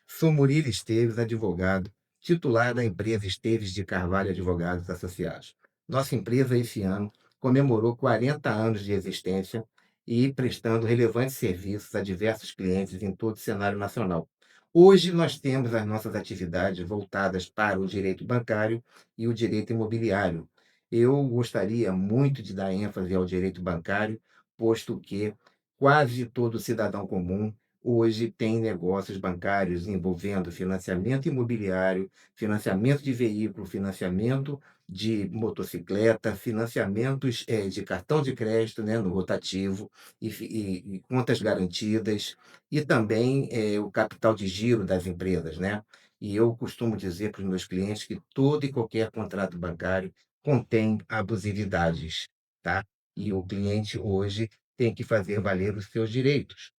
Sou Murilo Esteves, advogado, titular da empresa Esteves de Carvalho Advogados Associados. Nossa empresa, esse ano, comemorou 40 anos de existência e prestando relevantes serviços a diversos clientes em todo o cenário nacional. Hoje, nós temos as nossas atividades voltadas para o direito bancário e o direito imobiliário. Eu gostaria muito de dar ênfase ao direito bancário, posto que quase todo cidadão comum hoje tem negócios bancários envolvendo financiamento imobiliário, financiamento de veículo, financiamento de motocicleta, financiamentos de cartão de crédito, né, no rotativo, e contas garantidas, e também o capital de giro das empresas, né? E eu costumo dizer para os meus clientes que todo e qualquer contrato bancário contém abusividades, tá? E o cliente hoje tem que fazer valer os seus direitos.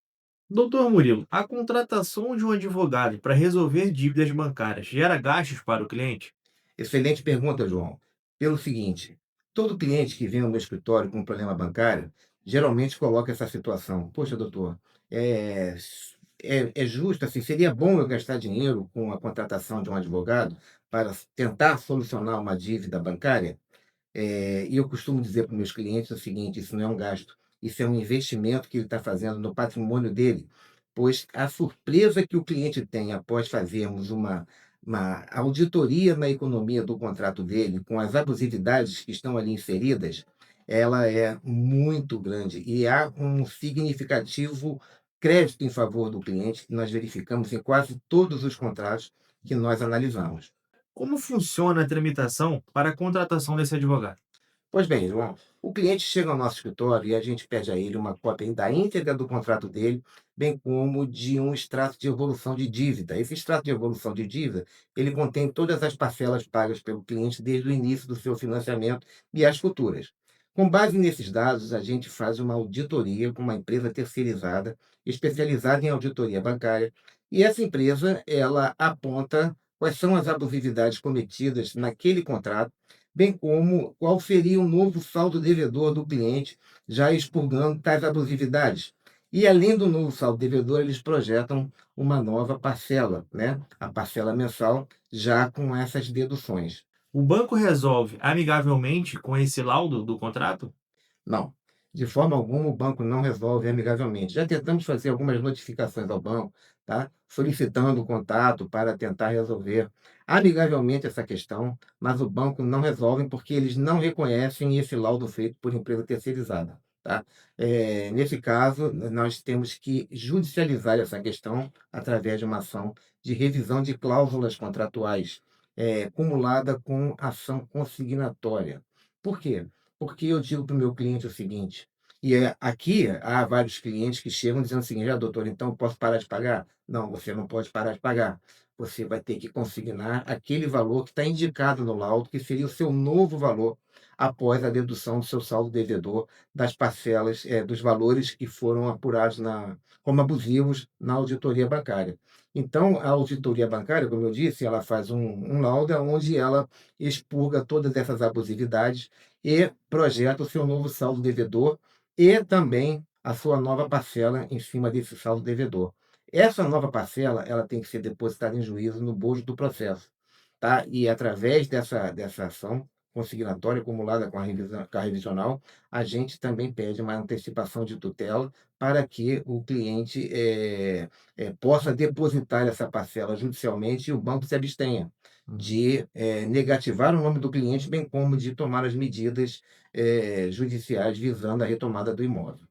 Doutor Murilo, a contratação de um advogado para resolver dívidas bancárias gera gastos para o cliente? Excelente pergunta, João. Pelo seguinte, todo cliente que vem ao meu escritório com um problema bancário, geralmente coloca essa situação. Poxa, doutor, é, é justo, assim, seria bom eu gastar dinheiro com a contratação de um advogado para tentar solucionar uma dívida bancária? E eu costumo dizer para os meus clientes o seguinte: isso não é um gasto, isso é um investimento que ele está fazendo no patrimônio dele, pois a surpresa que o cliente tem após fazermos uma auditoria na economia do contrato dele, com as abusividades que estão ali inseridas, ela é muito grande e há um significativo crédito em favor do cliente que nós verificamos em quase todos os contratos que nós analisamos. Como funciona a tramitação para a contratação desse advogado? Pois bem, João, o cliente chega ao nosso escritório e a gente pede a ele uma cópia da íntegra do contrato dele, bem como de um extrato de evolução de dívida. Esse extrato de evolução de dívida, ele contém todas as parcelas pagas pelo cliente desde o início do seu financiamento e as futuras. Com base nesses dados, a gente faz uma auditoria com uma empresa terceirizada, especializada em auditoria bancária, e essa empresa, ela aponta quais são as abusividades cometidas naquele contrato, bem como qual seria o novo saldo devedor do cliente, já expurgando tais abusividades. E além do novo saldo devedor, eles projetam uma nova parcela, né? A parcela mensal, já com essas deduções. O banco resolve amigavelmente com esse laudo do contrato? Não, de forma alguma o banco não resolve amigavelmente. Já tentamos fazer algumas notificações ao banco, tá? Solicitando o contato para tentar resolver amigavelmente essa questão, mas o banco não resolve porque eles não reconhecem esse laudo feito por empresa terceirizada, tá? Nesse caso, nós temos que judicializar essa questão através de uma ação de revisão de cláusulas contratuais, cumulada com ação consignatória. Por quê? Porque eu digo para o meu cliente o seguinte, aqui há vários clientes que chegam dizendo o seguinte: "Ah, doutor, então eu posso parar de pagar?". Não, você não pode parar de pagar. Você vai ter que consignar aquele valor que está indicado no laudo, que seria o seu novo valor, após a dedução do seu saldo devedor, das parcelas, dos valores que foram apurados como abusivos na auditoria bancária. Então, a auditoria bancária, como eu disse, ela faz um laudo onde ela expurga todas essas abusividades e projeta o seu novo saldo devedor e também a sua nova parcela em cima desse saldo devedor. Essa nova parcela, ela tem que ser depositada em juízo no bojo do processo, tá? E através dessa ação consignatória acumulada com a revisional, a gente também pede uma antecipação de tutela para que o cliente, possa depositar essa parcela judicialmente e o banco se abstenha de, negativar o nome do cliente, bem como de tomar as medidas, judiciais visando a retomada do imóvel.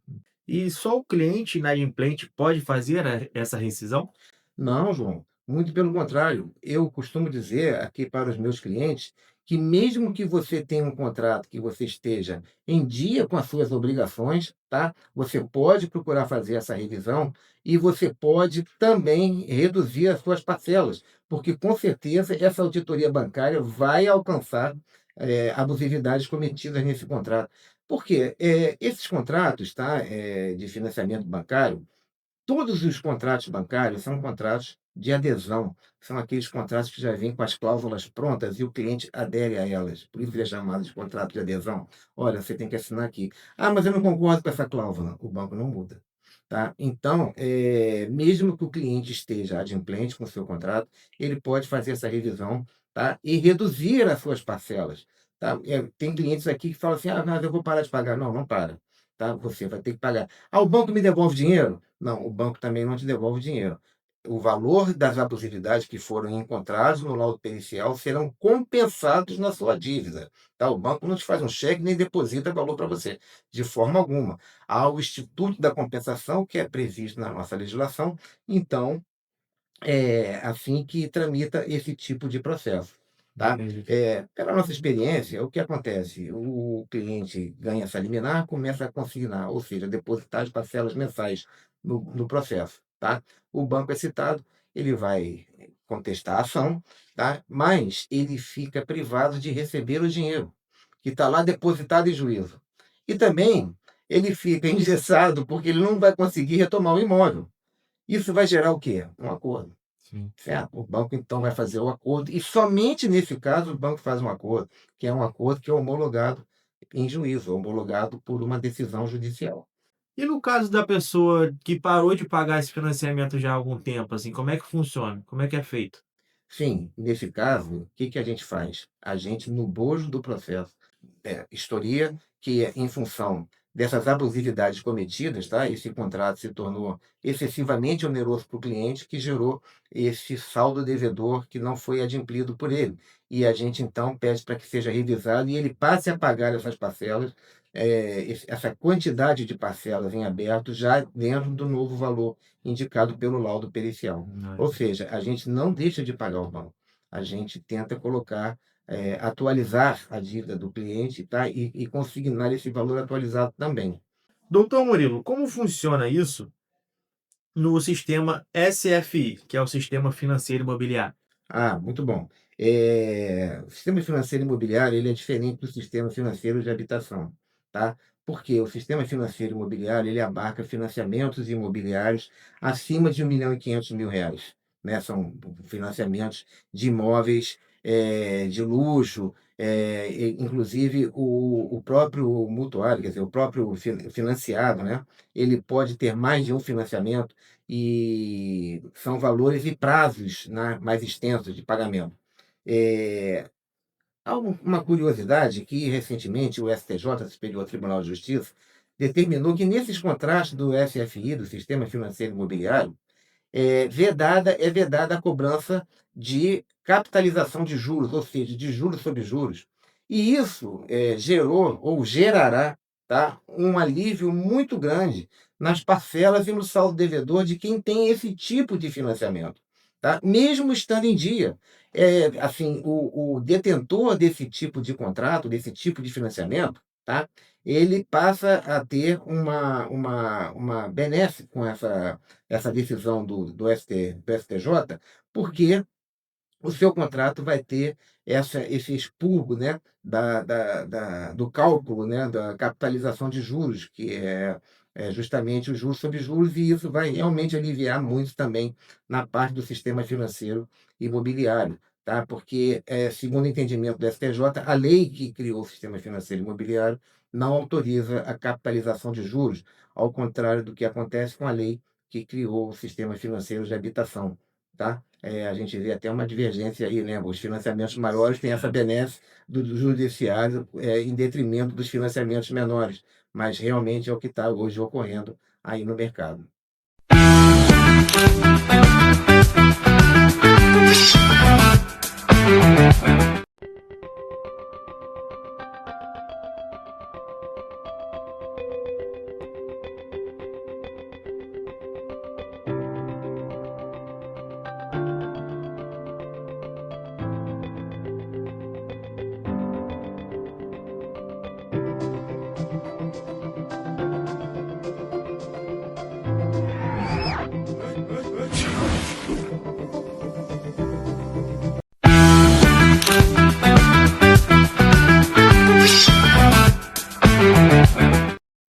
E só o cliente inadimplente pode fazer essa rescisão? Não, João, muito pelo contrário. Eu costumo dizer aqui para os meus clientes que, mesmo que você tenha um contrato, que você esteja em dia com as suas obrigações, tá? Você pode procurar fazer essa revisão e você pode também reduzir as suas parcelas, porque com certeza essa auditoria bancária vai alcançar abusividades cometidas nesse contrato. Porque esses contratos, tá, de financiamento bancário, todos os contratos bancários são contratos de adesão, são aqueles contratos que já vêm com as cláusulas prontas e o cliente adere a elas, por isso ele é chamado de contrato de adesão. Olha, você tem que assinar aqui. "Ah, mas eu não concordo com essa cláusula", o banco não muda, tá. Então, mesmo que o cliente esteja adimplente com o seu contrato, ele pode fazer essa revisão, tá, e reduzir as suas parcelas, tá. Tem clientes aqui que falam assim: "Ah, mas eu vou parar de pagar". Não, não para, tá, você vai ter que pagar. "Ah, o banco me devolve dinheiro?". Não, o banco também não te devolve o dinheiro. O valor das abusividades que foram encontrados no laudo pericial serão compensados na sua dívida, tá? O banco não te faz um cheque nem deposita valor para você, de forma alguma. Há o instituto da compensação, que é previsto na nossa legislação, então é assim que tramita esse tipo de processo, tá. Entendi. Pela nossa experiência, o que acontece? O cliente ganha essa liminar, começa a consignar, ou seja, depositar as parcelas mensais no processo, tá. O banco é citado, ele vai contestar a ação, tá, mas ele fica privado de receber o dinheiro, que está lá depositado em juízo. E também ele fica engessado, porque ele não vai conseguir retomar o imóvel. Isso vai gerar o quê? Um acordo. Sim. Certo? O banco então vai fazer o acordo e somente nesse caso o banco faz um acordo, que é um acordo que é homologado em juízo, homologado por uma decisão judicial. E no caso da pessoa que parou de pagar esse financiamento já há algum tempo, assim, como é que funciona? Como é que é feito? Sim, nesse caso, o que que a gente faz? A gente, no bojo do processo, historia que é em função dessas abusividades cometidas, tá, esse contrato se tornou excessivamente oneroso para o cliente, que gerou esse saldo devedor que não foi adimplido por ele. E a gente então pede para que seja revisado e ele passe a pagar essas parcelas, essa quantidade de parcelas em aberto já dentro do novo valor indicado pelo laudo pericial. Ou seja, a gente não deixa de pagar o banco, a gente tenta colocar atualizar a dívida do cliente, tá, e consignar esse valor atualizado também. Doutor Murilo, como funciona isso no sistema SFI, que é o Sistema Financeiro Imobiliário? Ah, muito bom. O sistema financeiro imobiliário, ele é diferente do sistema financeiro de habitação, tá? Porque o sistema financeiro imobiliário, ele abarca financiamentos imobiliários acima de 1.500.000 reais, né? São financiamentos de imóveis, de luxo, inclusive o próprio mutuário, quer dizer, o próprio financiado, né? Ele pode ter mais de um financiamento e são valores e prazos, né, mais extensos de pagamento. Eh, Há uma curiosidade que recentemente o STJ, Superior Tribunal de Justiça, determinou que nesses contratos do SFI, do Sistema Financeiro Imobiliário, é vedada a cobrança de capitalização de juros, ou seja, de juros sobre juros. E isso, gerou ou gerará, tá, um alívio muito grande nas parcelas e no saldo devedor de quem tem esse tipo de financiamento, tá, mesmo estando em dia. Assim, o detentor desse tipo de contrato, desse tipo de financiamento, tá, ele passa a ter uma benesse com essa decisão do STJ, porque o seu contrato vai ter esse expurgo, né, do cálculo, né, da capitalização de juros, que é justamente os juros sobre juros, e isso vai realmente aliviar muito também na parte do sistema financeiro imobiliário, tá? Porque, segundo o entendimento do STJ, a lei que criou o sistema financeiro imobiliário não autoriza a capitalização de juros, ao contrário do que acontece com a lei que criou o sistema financeiro de habitação, tá. A gente vê até uma divergência aí, né, os financiamentos maiores têm essa benesse do judiciário, em detrimento dos financiamentos menores, mas realmente é o que está hoje ocorrendo aí no mercado.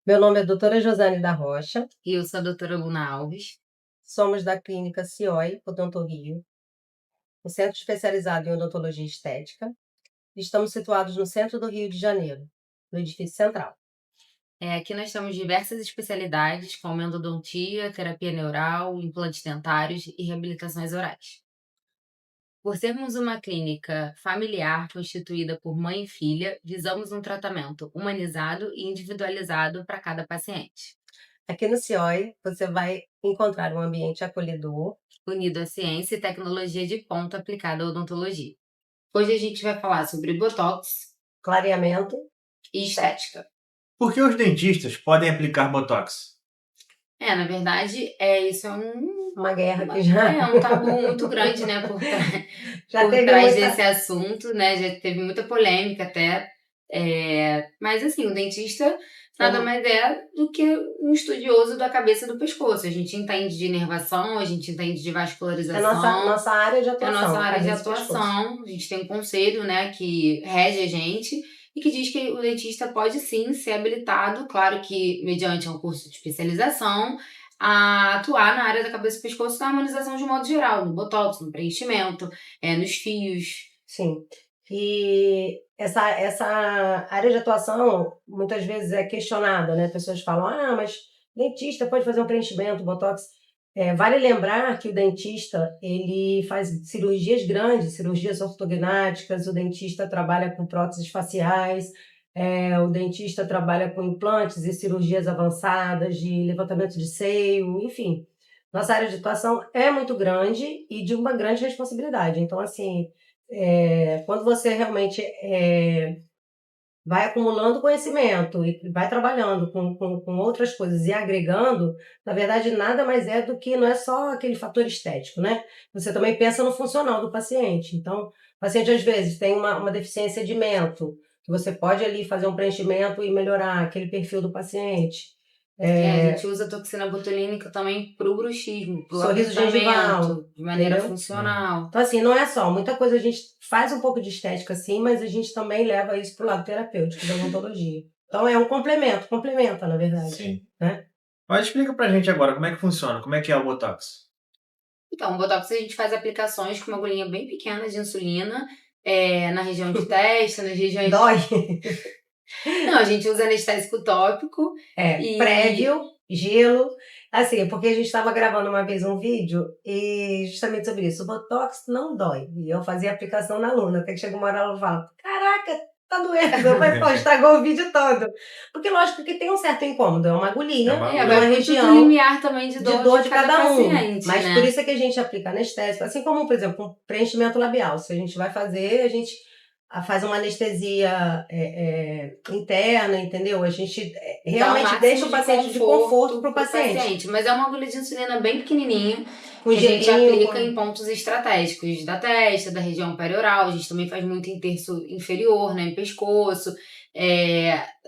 Meu nome é doutora Josane da Rocha, E eu sou a doutora Luna Alves. somos da clínica CIOI Odonto Rio, um centro especializado em odontologia estética. Estamos situados no centro do Rio de Janeiro, no edifício central. Aqui nós temos diversas especialidades, como endodontia, terapia neural, implantes dentários e reabilitações orais. Por sermos uma clínica familiar constituída por mãe e filha, visamos um tratamento humanizado e individualizado para cada paciente, Aqui no CIOI você vai encontrar um ambiente acolhedor. unido à ciência e tecnologia de ponta aplicada à odontologia. Hoje a gente vai falar sobre botox Clareamento e estética. Por que os dentistas podem aplicar Botox? Na verdade, isso é uma guerra que já é um tabu muito grande, né, já por teve trás muita... desse assunto, né, já teve muita polêmica até, mas assim, o dentista nada mais é do que um estudioso da cabeça e do pescoço. A gente entende de inervação, a gente entende de É vascularização, nossa área de é a atuação. nossa área de cabeça e pescoço. atuação. A gente tem um conselho, né, que rege a gente e que diz que o dentista pode sim ser habilitado, claro que mediante um curso de especialização, a atuar na área da cabeça e pescoço na harmonização de modo geral, no botox, no preenchimento, nos fios. Sim. E essa área de atuação muitas vezes é questionada, né? Pessoas falam, mas dentista pode fazer um preenchimento, botox. Vale lembrar que o dentista, ele faz cirurgias grandes, cirurgias ortognáticas, o dentista trabalha com próteses faciais, o dentista trabalha com implantes e cirurgias avançadas de levantamento de seio, enfim. Nossa área de atuação é muito grande e de uma grande responsabilidade. Então, assim, quando você realmente vai acumulando conhecimento e vai trabalhando com outras coisas e agregando, na verdade, nada mais é do que, não é só aquele fator estético, né? Você também pensa no funcional do paciente. Então, o paciente, às vezes, tem uma deficiência de mento, que você pode ali fazer um preenchimento e melhorar aquele perfil do paciente. A gente usa a toxina botulínica também pro bruxismo, pro Sorriso gengival, apertamento, de maneira entendeu? funcional. Então, assim, não é só, muita coisa a gente faz um pouco de estética, sim, mas a gente também leva isso pro lado terapêutico da odontologia. Então, é um complementa, na verdade. Sim. Né? Mas explica pra gente agora como é que funciona, como é que é o Botox? Então, o botox a gente faz aplicações com uma agulhinha bem pequena de insulina, na região de testa, nas regiões... Dói. Não, a gente usa anestésico tópico. Prévio, gelo. Assim, porque a gente estava gravando uma vez um vídeo e justamente sobre isso. O Botox não dói. E eu fazia aplicação na aluna. Até que chega uma hora ela fala, caraca, tá doendo. Eu falei, pô, estragou o vídeo todo. Porque lógico que tem um certo incômodo. É uma agulhinha, É numa vai região muito limiar também de dor de cada paciente, Mas né? por isso é que a gente aplica anestésico. Assim como, por exemplo, um preenchimento labial. Se a gente vai fazer, a gente faz uma anestesia interna, entendeu? A gente realmente deixa o paciente de conforto para o paciente. Mas é uma agulha de insulina bem pequenininha, Com que a gente gelinho, aplica em pontos estratégicos da testa, da região perioral. A gente também faz muito em terço inferior, né, em pescoço,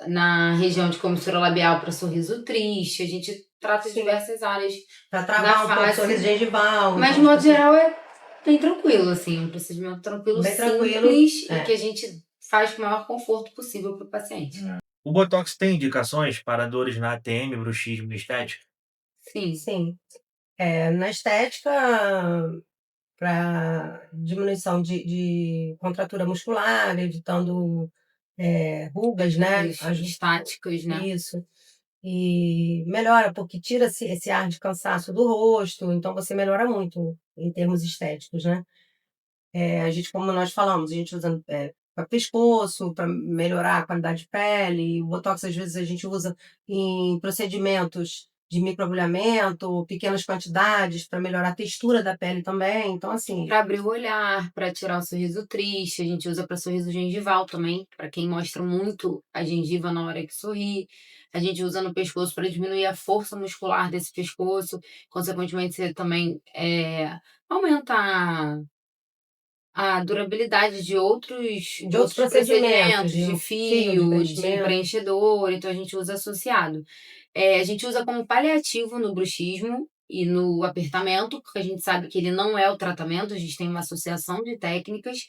na região de comissura labial para sorriso triste. A gente trata de diversas áreas para travar um pouco o sorriso gengival. Mas, de modo geral, é bem tranquilo, assim, um procedimento tranquilo, bem simples, e que a gente faz com o maior conforto possível para o paciente. O Botox tem indicações para dores na ATM, bruxismo e estética? Sim. Na estética, para diminuição de contratura muscular, evitando rugas, né? Estáticas, né? Isso. e melhora, porque tira esse ar de cansaço do rosto, então você melhora muito em termos estéticos, né? A gente, como nós falamos, a gente usa para pescoço, para melhorar a qualidade de pele. O Botox, às vezes, a gente usa em procedimentos de microagulhamento, pequenas quantidades, para melhorar a textura da pele também. Então, assim, Para abrir o olhar, para tirar o sorriso triste, a gente usa para sorriso gengival também, para quem mostra muito a gengiva na hora que sorri. A gente usa no pescoço para diminuir a força muscular desse pescoço, consequentemente você também aumenta a durabilidade de de outros outros procedimentos, procedimentos, de de um fio, de fio, de preenchimento. preenchedor, então a gente usa associado. A gente usa como paliativo no bruxismo e no apertamento, porque a gente sabe que ele não é o tratamento, a gente tem uma associação de técnicas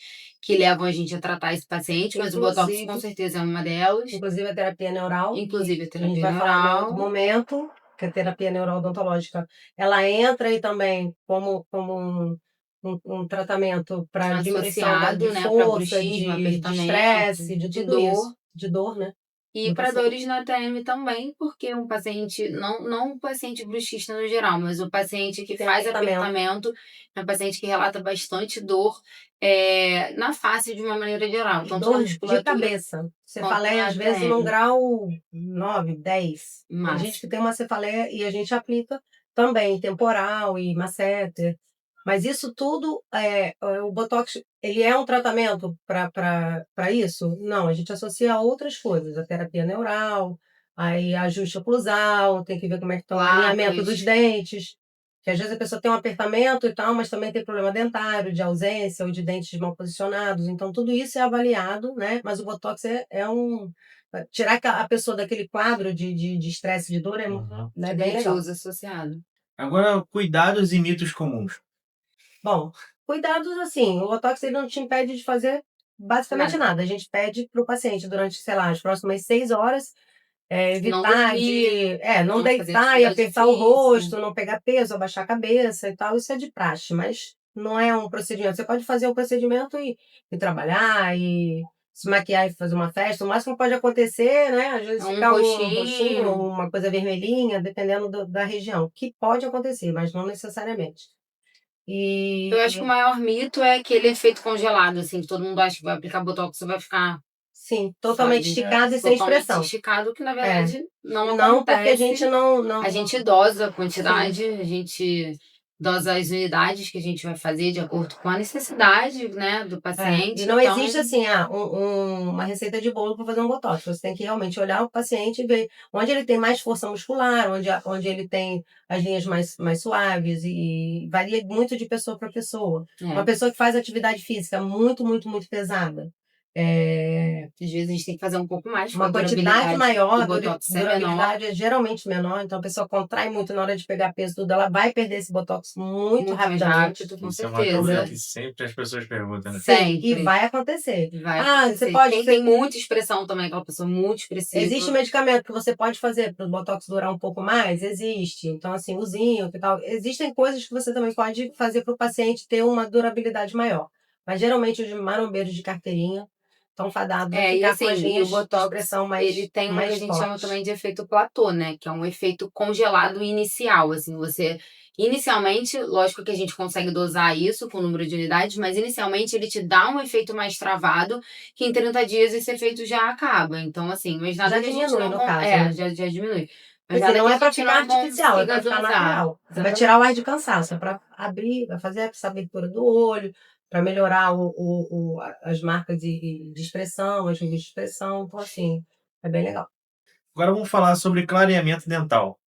que levam a gente a tratar esse paciente, mas o Botox com Inclusive, certeza é uma delas, inclusive a terapia neural, que inclusive a a gente terapia vai falar em outro neural, momento, que a terapia neurodontológica, ela entra aí também como um tratamento para diminuição de associado, né, para força, bruxismo, de apertamento, estresse, de de tudo isso, dor. de dor, né, E do para paciente. dores na TM também, porque um paciente, não o paciente bruxista no geral, mas o paciente que Tem faz apertamento, apertamento, é um paciente que relata bastante dor na face de uma maneira geral, tanto na dor de musculatura cabeça. quanto Cefaleia, na às vezes, num TM, grau 9, 10. Tem gente que máximo. tem uma cefaleia e a gente aplica também temporal e masseter. Mas isso tudo, o Botox, ele é um tratamento para isso? Não, a gente associa a outras coisas, a terapia neural, aí ajuste oclusal, tem que ver como é que está o alinhamento dos Placas, dentes, que às vezes a pessoa tem um apertamento e tal, mas também tem problema dentário, de ausência ou de dentes mal posicionados, então tudo isso é avaliado, né, mas o Botox tirar a pessoa daquele quadro de estresse, de dor, Uhum. né, a bem gente legal. usa associado. Agora, cuidados e mitos comuns. Bom, cuidados assim, o botox ele não te impede de fazer basicamente Nada. nada. A gente pede para o paciente durante, sei lá, as próximas 6 horas, Não evitar dormir, não não fazer deitar e atividade apertar o física. rosto, não pegar peso, abaixar a cabeça e tal, isso é de praxe, mas não é um procedimento. Você pode fazer o procedimento e trabalhar, e se maquiar e fazer uma festa. O máximo que pode acontecer, né, às É vezes um ficar um roxinho, roxinho. uma coisa vermelhinha, dependendo da região, que pode acontecer, mas não necessariamente. Eu acho que o E maior mito é aquele efeito congelado, assim, que todo mundo acha que vai aplicar botox e vai ficar, sim, totalmente sabe, esticado e sem totalmente expressão. esticado, que na É. verdade não Não, porque a gente acontece. não A gente não dosa a sim. quantidade, a gente dosa as unidades que a gente vai fazer de acordo com a necessidade, né, do E paciente, não então existe assim, uma receita de bolo para fazer um botox. Você tem que realmente olhar o paciente e ver onde ele tem mais força muscular, onde ele tem as linhas mais suaves e varia muito de pessoa para pessoa. Uma é, pessoa que faz atividade física muito, muito, muito pesada, às vezes a gente tem que fazer um pouco mais, porque uma a quantidade durabilidade do maior, botox é menor, durabilidade é geralmente menor, então a pessoa contrai muito na hora de pegar peso, tudo, ela vai perder esse botox muito muito mais rapidamente, rápido, com Isso é uma dúvida entendeu? certeza. que sempre as pessoas perguntam, né? Sim, e Sempre. vai acontecer. Vai Ah, você acontecer. pode Quem tem muita expressão também, aquela pessoa muito existe expressiva, medicamento que você pode fazer para o botox durar um pouco mais? Existe. Então, assim, o zinco e tal. Existem coisas que você também pode fazer para o paciente ter uma durabilidade maior. Mas geralmente os marombeiros de carteirinha estão fadados a e ficar com as assim, e o linhas de botox, expressão ele tem uma que a mais gente chama fortes. também de efeito platô, né, que é um efeito congelado inicial, assim, você inicialmente, lógico que a gente consegue dosar isso com o número de unidades, mas inicialmente ele te dá um efeito mais travado, que em 30 dias esse efeito já acaba. Então, assim, mas nada Já que a gente diminui, não no caso, né? já diminui. Mas Assim, nada não que a é para gente ficar não artificial, é consiga para ficar dosar. natural. Você vai tirar o ar de cansaço, é para abrir, vai fazer essa abertura do olho, para melhorar as marcas de expressão, as linhas de expressão. Então, assim, é bem legal. Agora vamos falar sobre clareamento dental.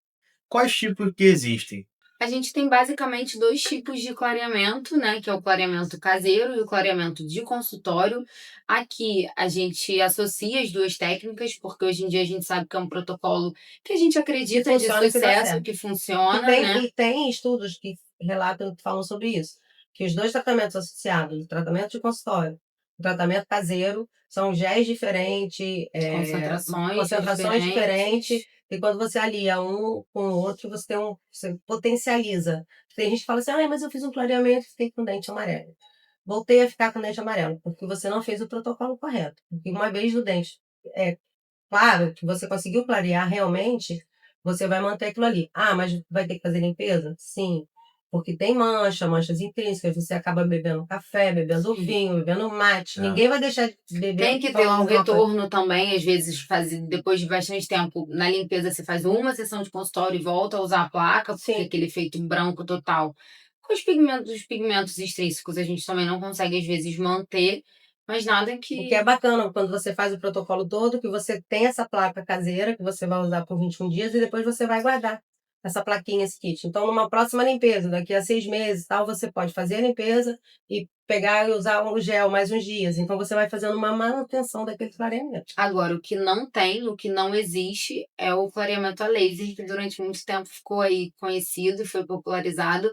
Quais tipos que existem? A gente tem basicamente dois tipos de clareamento, né? Que é o clareamento caseiro e o clareamento de consultório. Aqui a gente associa as duas técnicas, porque hoje em dia a gente sabe que é um protocolo que a gente Que acredita de funciona e que dá sucesso, certo. que E funciona, tem, né? e tem estudos que relatam, que falam sobre isso, que os dois tratamentos associados, o tratamento de consultório, o tratamento caseiro, são géis diferentes, Concentrações concentrações diferentes, diferentes. e quando você alia um com o outro, você potencializa. Tem gente que fala assim, mas eu fiz um clareamento e fiquei com dente amarelo. Voltei a ficar com dente amarelo, porque você não fez o protocolo correto. Porque uma vez o dente, é claro que você conseguiu clarear realmente, você vai manter aquilo ali. Ah, mas vai ter que fazer limpeza? Sim. Porque tem manchas intrínsecas, você acaba bebendo café, bebendo vinho, bebendo mate. É. Ninguém vai deixar de beber Tem que ter tomar um alguma coisa. retorno também, às vezes, depois de bastante tempo na limpeza, você faz uma sessão de consultório e volta a usar a placa, porque Sim. aquele efeito branco total. Com os pigmentos extrínsecos, a gente também não consegue, às vezes, manter, mas nada O que é que. bacana quando você faz o protocolo todo, que você tem essa placa caseira que você vai usar por 21 dias e depois você vai guardar essa plaquinha, esse kit. Então, numa próxima limpeza, daqui a 6 meses, tal, você pode fazer a limpeza e pegar e usar o gel mais uns dias. Então, você vai fazendo uma manutenção daquele clareamento. Agora, o que não existe é o clareamento a laser, que durante muito tempo ficou aí conhecido e foi popularizado.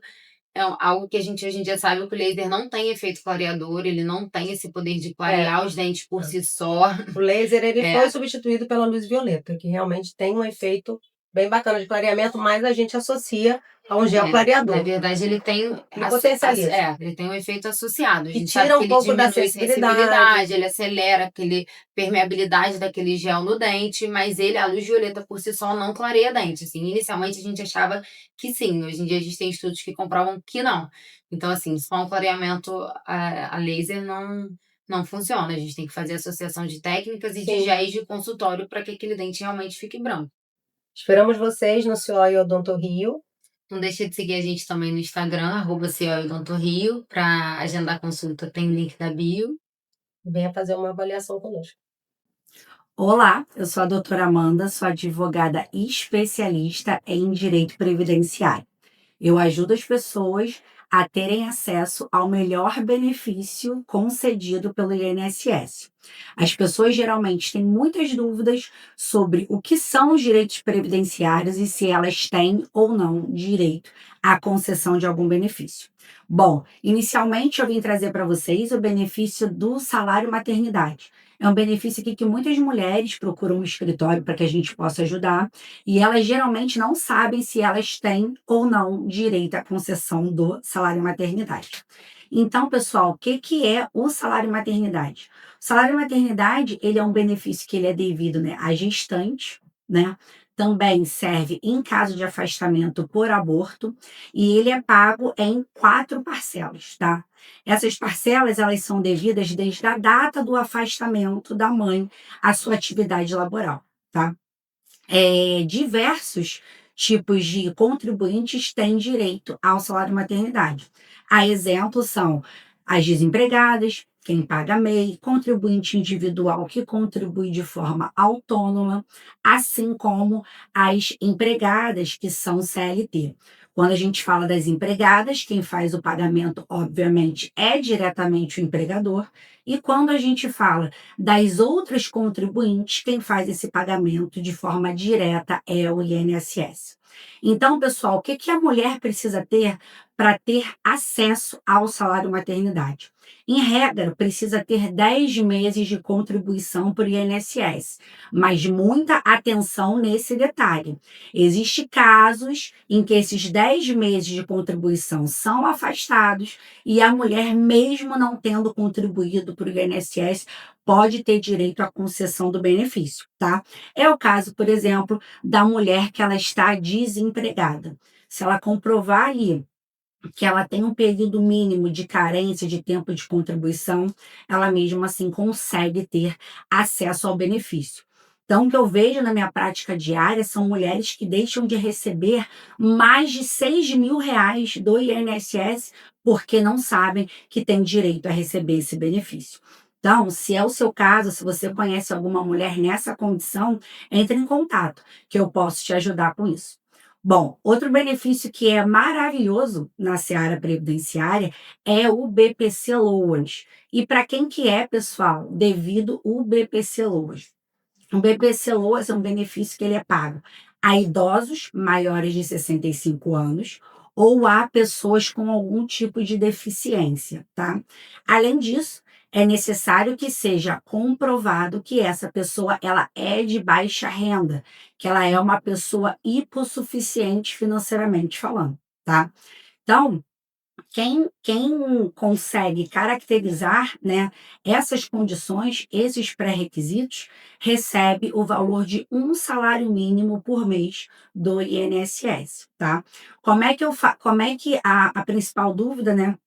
É algo que a gente hoje em dia sabe que o laser não tem efeito clareador, ele não tem esse poder de clarear os dentes por si só. O laser, ele É. foi substituído pela luz violeta, que realmente tem um efeito bem bacana de clareamento, mas a gente associa a um gel Na clareador. verdade, ele tem Ele potencializa. ele tem um efeito associado. A E gente sabe tira que um ele pouco da diminui sensibilidade. sensibilidade, ele acelera aquele permeabilidade daquele gel no dente, mas a luz violeta por si só não clareia dente. Assim, inicialmente a gente achava que sim, hoje em dia a gente tem estudos que comprovam que não. Então, assim, só um clareamento a laser não funciona. A gente tem que fazer associação de técnicas e de Sim. géis de consultório para que aquele dente realmente fique branco. Esperamos vocês no CIOI Odonto Rio. Não deixa de seguir a gente também no Instagram, @CIOIodontoRio, para agendar consulta, tem link da bio. Venha fazer uma avaliação conosco. Olá, eu sou a doutora Amanda, sou advogada especialista em direito previdenciário. Eu ajudo as pessoas a terem acesso ao melhor benefício concedido pelo INSS. As pessoas geralmente têm muitas dúvidas sobre o que são os direitos previdenciários e se elas têm ou não direito à concessão de algum benefício. Bom, inicialmente eu vim trazer para vocês o benefício do salário maternidade. É um benefício aqui que muitas mulheres procuram um escritório para que a gente possa ajudar, e elas geralmente não sabem se elas têm ou não direito à concessão do salário maternidade. Então, pessoal, o que é o salário maternidade? O salário maternidade, ele é um benefício que ele é devido, né, à gestante, né? Também serve em caso de afastamento por aborto, e ele é pago em 4 parcelas, tá? Essas parcelas, elas são devidas desde a data do afastamento da mãe à sua atividade laboral, tá? Diversos tipos de contribuintes têm direito ao salário maternidade. A exemplo são as desempregadas, quem paga MEI, contribuinte individual que contribui de forma autônoma, assim como as empregadas que são CLT. Quando a gente fala das empregadas, quem faz o pagamento, obviamente, é diretamente o empregador, e quando a gente fala das outras contribuintes, quem faz esse pagamento de forma direta é o INSS. Então, pessoal, o que a mulher precisa ter para ter acesso ao salário maternidade? Em regra, precisa ter 10 meses de contribuição para o INSS, mas muita atenção nesse detalhe. Existem casos em que esses 10 meses de contribuição são afastados e a mulher, mesmo não tendo contribuído para o INSS, pode ter direito à concessão do benefício, tá? É o caso, por exemplo, da mulher que ela está desempregada. Se ela comprovar ali que ela tem um período mínimo de carência de tempo de contribuição, ela mesmo assim consegue ter acesso ao benefício. Então, o que eu vejo na minha prática diária são mulheres que deixam de receber mais de R$ 6.000 do INSS porque não sabem que têm direito a receber esse benefício. Então, se é o seu caso, se você conhece alguma mulher nessa condição, entre em contato, que eu posso te ajudar com isso. Bom, outro benefício que é maravilhoso na seara previdenciária é o BPC Loas. E para quem que é, pessoal, devido o BPC Loas? O BPC Loas é um benefício que ele é pago a idosos maiores de 65 anos ou a pessoas com algum tipo de deficiência, tá? Além disso, é necessário que seja comprovado que essa pessoa ela é de baixa renda, que ela é uma pessoa hipossuficiente financeiramente falando, tá? Então, Quem consegue caracterizar, né, essas condições, esses pré-requisitos, recebe o valor de um salário mínimo por mês do INSS, tá? Como é que a principal dúvida, né,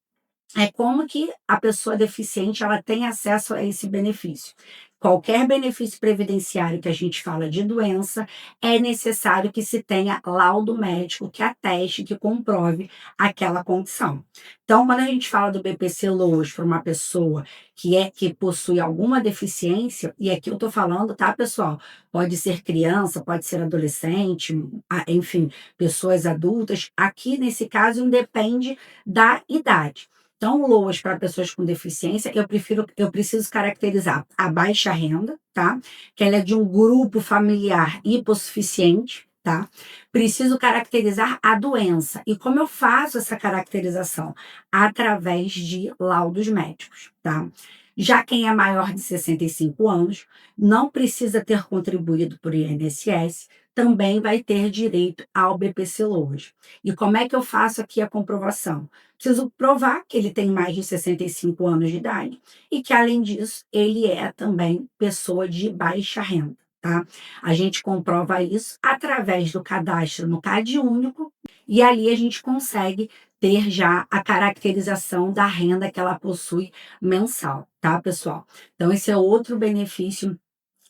é como que a pessoa deficiente ela tem acesso a esse benefício. Qualquer benefício previdenciário que a gente fala de doença, é necessário que se tenha laudo médico que ateste, que comprove aquela condição. Então, quando a gente fala do BPC-Loas para uma pessoa que possui alguma deficiência, e aqui eu estou falando, tá, pessoal? Pode ser criança, pode ser adolescente, enfim, pessoas adultas. Aqui, nesse caso, independe da idade. Então, LOAS para pessoas com deficiência, eu preciso caracterizar a baixa renda, tá? Que ela é de um grupo familiar hipossuficiente, tá? Preciso caracterizar a doença. E como eu faço essa caracterização? Através de laudos médicos, tá? Já quem é maior de 65 anos não precisa ter contribuído por INSS, também vai ter direito ao BPC-Loas. E como é que eu faço aqui a comprovação? Preciso provar que ele tem mais de 65 anos de idade e que, além disso, ele é também pessoa de baixa renda, tá? A gente comprova isso através do cadastro no CadÚnico e ali a gente consegue ter já a caracterização da renda que ela possui mensal, tá, pessoal? Então, esse é outro benefício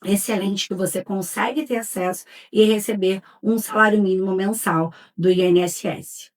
excelente que você consegue ter acesso e receber um salário mínimo mensal do INSS.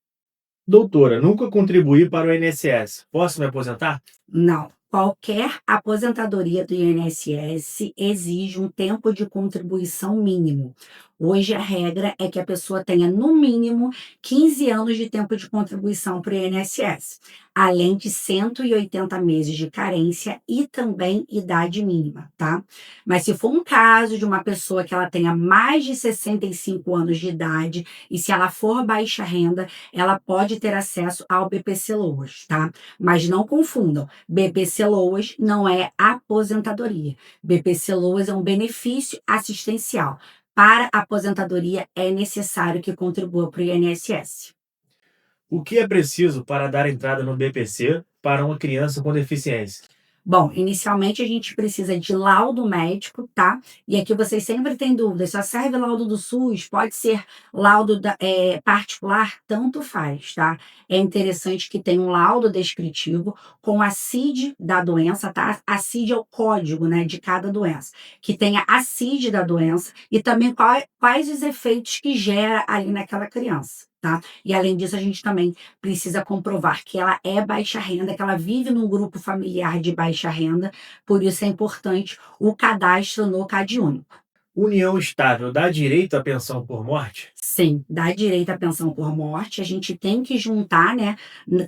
Doutora, nunca contribuí para o INSS. Posso me aposentar? Não. Qualquer aposentadoria do INSS exige um tempo de contribuição mínimo. Hoje a regra é que a pessoa tenha no mínimo 15 anos de tempo de contribuição para o INSS, além de 180 meses de carência e também idade mínima, tá? Mas se for um caso de uma pessoa que ela tenha mais de 65 anos de idade e se ela for baixa renda, ela pode ter acesso ao BPC-Loas, tá? Mas não confundam, BPC-Loas não é aposentadoria. BPC-Loas é um benefício assistencial. Para a aposentadoria, é necessário que contribua para o INSS. O que é preciso para dar entrada no BPC para uma criança com deficiência? Bom, inicialmente a gente precisa de laudo médico, tá? E aqui vocês sempre têm dúvidas, só serve laudo do SUS? Pode ser laudo particular? Tanto faz, tá? É interessante que tenha um laudo descritivo com a CID da doença, tá? A CID é o código, né, de cada doença. Que tenha a CID da doença e também quais os efeitos que gera ali naquela criança, tá? E além disso, a gente também precisa comprovar que ela é baixa renda, que ela vive num grupo familiar de baixa renda, por isso é importante o cadastro no CadÚnico. União estável dá direito à pensão por morte? Sim, dá direito à pensão por morte. A gente tem que juntar, né,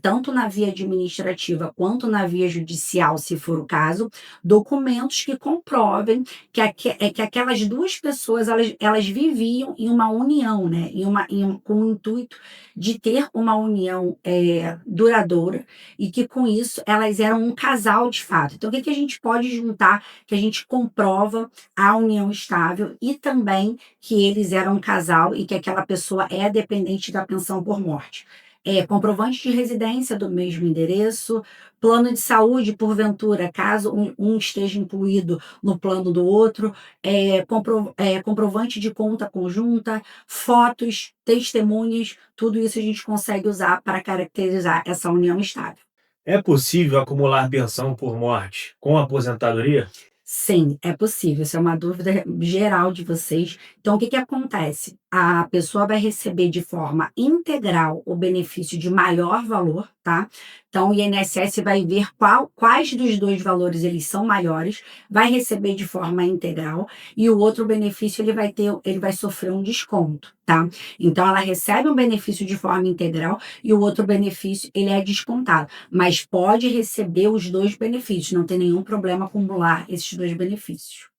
tanto na via administrativa quanto na via judicial, se for o caso, documentos que comprovem que aquelas duas pessoas elas viviam em uma união, né, com o intuito de ter uma união duradoura e que com isso elas eram um casal de fato. Então, o que a gente pode juntar que a gente comprova a união estável e também que eles eram um casal e que aquela pessoa é dependente da pensão por morte. Comprovante de residência do mesmo endereço, plano de saúde, porventura, caso um esteja incluído no plano do outro, comprovante de conta conjunta, fotos, testemunhas, tudo isso a gente consegue usar para caracterizar essa união estável. É possível acumular pensão por morte com aposentadoria? Sim, é possível. Isso é uma dúvida geral de vocês. Então, o que que acontece? A pessoa vai receber de forma integral o benefício de maior valor, tá? Então, o INSS vai ver quais dos dois valores eles são maiores, vai receber de forma integral e o outro benefício ele vai sofrer um desconto, tá? Então, ela recebe um benefício de forma integral e o outro benefício ele é descontado, mas pode receber os dois benefícios, não tem nenhum problema acumular esses dois benefícios.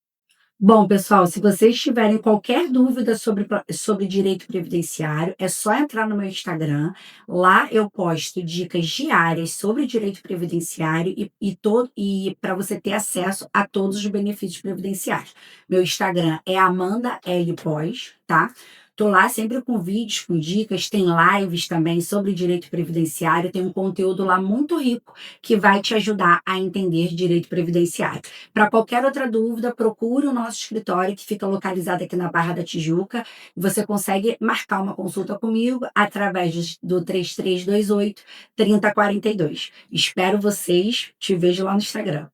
Bom, pessoal, se vocês tiverem qualquer dúvida sobre direito previdenciário, é só entrar no meu Instagram. Lá eu posto dicas diárias sobre direito previdenciário e para você ter acesso a todos os benefícios previdenciários. Meu Instagram é Amanda L. Pós, tá? Tô lá sempre com vídeos, com dicas, tem lives também sobre direito previdenciário, tem um conteúdo lá muito rico que vai te ajudar a entender direito previdenciário. Para qualquer outra dúvida, procure o nosso escritório que fica localizado aqui na Barra da Tijuca. Você consegue marcar uma consulta comigo através do 3328 3042. Espero vocês, te vejo lá no Instagram.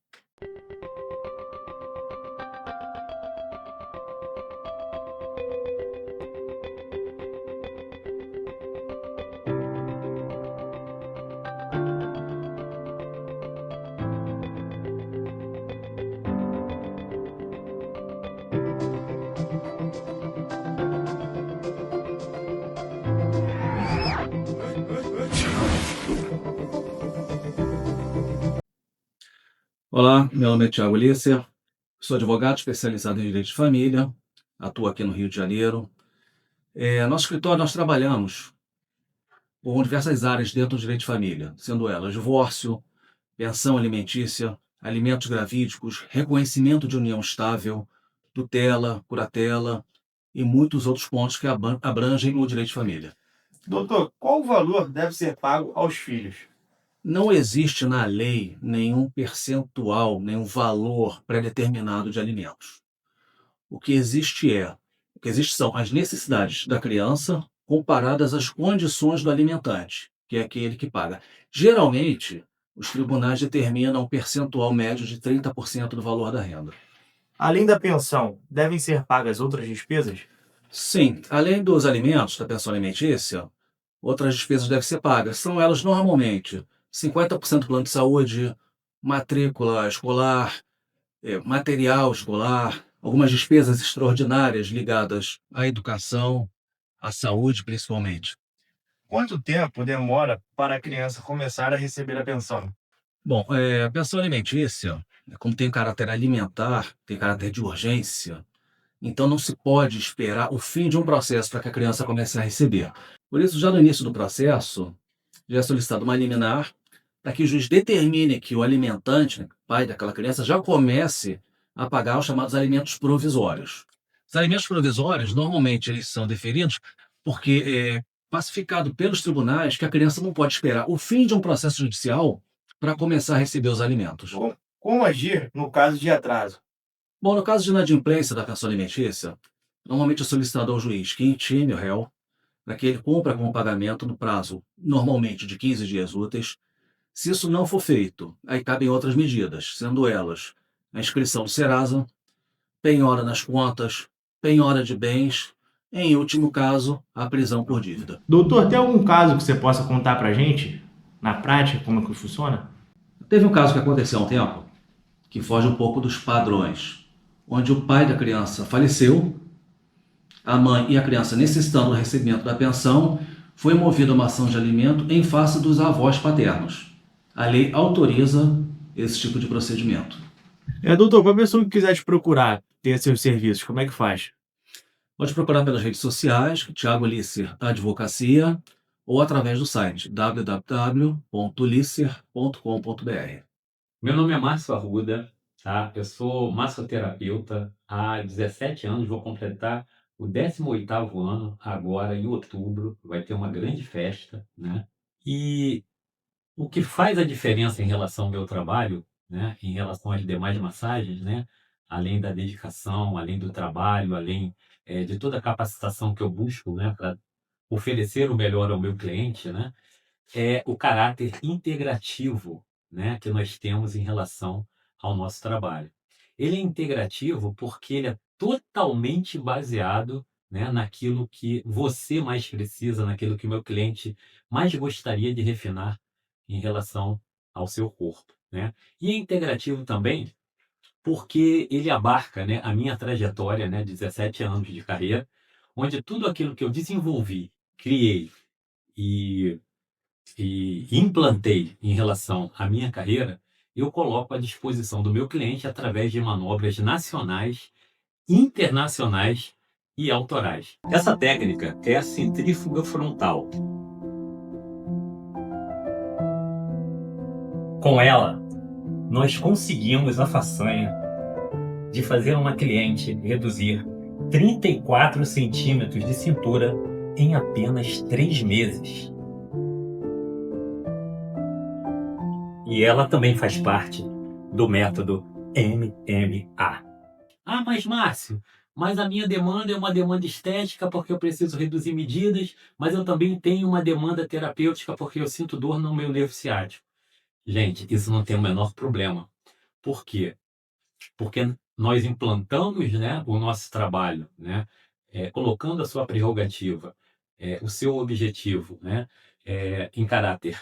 Olá, meu nome é Thiago Lisser, sou advogado especializado em direito de família, atuo aqui no Rio de Janeiro. Nosso escritório nós trabalhamos com diversas áreas dentro do direito de família, sendo elas divórcio, pensão alimentícia, alimentos gravídicos, reconhecimento de união estável, tutela, curatela e muitos outros pontos que abrangem o direito de família. Doutor, qual o valor deve ser pago aos filhos? Não existe na lei nenhum percentual, nenhum valor pré-determinado de alimentos. O que existe são as necessidades da criança comparadas às condições do alimentante, que é aquele que paga. Geralmente, os tribunais determinam um percentual médio de 30% do valor da renda. Além da pensão, devem ser pagas outras despesas? Sim, além dos alimentos, da pensão alimentícia, outras despesas devem ser pagas. São elas normalmente 50% do plano de saúde, matrícula escolar, material escolar, algumas despesas extraordinárias ligadas à educação, à saúde principalmente. Quanto tempo demora para a criança começar a receber a pensão? Bom, a pensão alimentícia, como tem caráter alimentar, tem caráter de urgência, então não se pode esperar o fim de um processo para que a criança comece a receber. Por isso, já no início do processo, já é solicitado uma liminar para que o juiz determine que o alimentante, né, pai daquela criança, já comece a pagar os chamados alimentos provisórios. Os alimentos provisórios, normalmente, eles são deferidos porque é pacificado pelos tribunais que a criança não pode esperar o fim de um processo judicial para começar a receber os alimentos. Como agir no caso de atraso? Bom, no caso de inadimplência da pensão alimentícia, normalmente é solicitado ao juiz que intime o réu para que ele cumpra com o pagamento no prazo, normalmente, de 15 dias úteis. Se isso não for feito, aí cabem outras medidas, sendo elas a inscrição do Serasa, penhora nas contas, penhora de bens, em último caso, a prisão por dívida. Doutor, tem algum caso que você possa contar pra gente, na prática, como que funciona? Teve um caso que aconteceu há um tempo, que foge um pouco dos padrões, onde o pai da criança faleceu, a mãe e a criança necessitando do recebimento da pensão, foi movida uma ação de alimento em face dos avós paternos. A lei autoriza esse tipo de procedimento. Doutor, para a pessoa que quiser te procurar, ter seus serviços, como é que faz? Pode procurar pelas redes sociais, Thiago Lisser Advocacia, ou através do site www.lisser.com.br. Meu nome é Márcio Arruda, tá? Eu sou massoterapeuta há 17 anos, vou completar o 18º ano agora em outubro, vai ter uma grande festa, né? E o que faz a diferença em relação ao meu trabalho, né, em relação às demais massagens, né, além da dedicação, além do trabalho, além de toda a capacitação que eu busco, né, para oferecer o melhor ao meu cliente, né, é o caráter integrativo, né, que nós temos em relação ao nosso trabalho. Ele é integrativo porque ele é totalmente baseado, né, naquilo que você mais precisa, naquilo que o meu cliente mais gostaria de refinar em relação ao seu corpo, né? E é integrativo também porque ele abarca, né, a minha trajetória, né, de 17 anos de carreira, onde tudo aquilo que eu desenvolvi, criei e implantei em relação à minha carreira, eu coloco à disposição do meu cliente através de manobras nacionais, internacionais e autorais. Essa técnica é a centrífuga frontal. Com ela, nós conseguimos a façanha de fazer uma cliente reduzir 34 centímetros de cintura em apenas 3 meses. E ela também faz parte do método MMA. Ah, mas Márcio, mas a minha demanda é uma demanda estética porque eu preciso reduzir medidas, mas eu também tenho uma demanda terapêutica porque eu sinto dor no meu nervo ciático. Gente, isso não tem o menor problema. Por quê? Porque nós implantamos, né, o nosso trabalho, né, colocando a sua prerrogativa, o seu objetivo, né, em caráter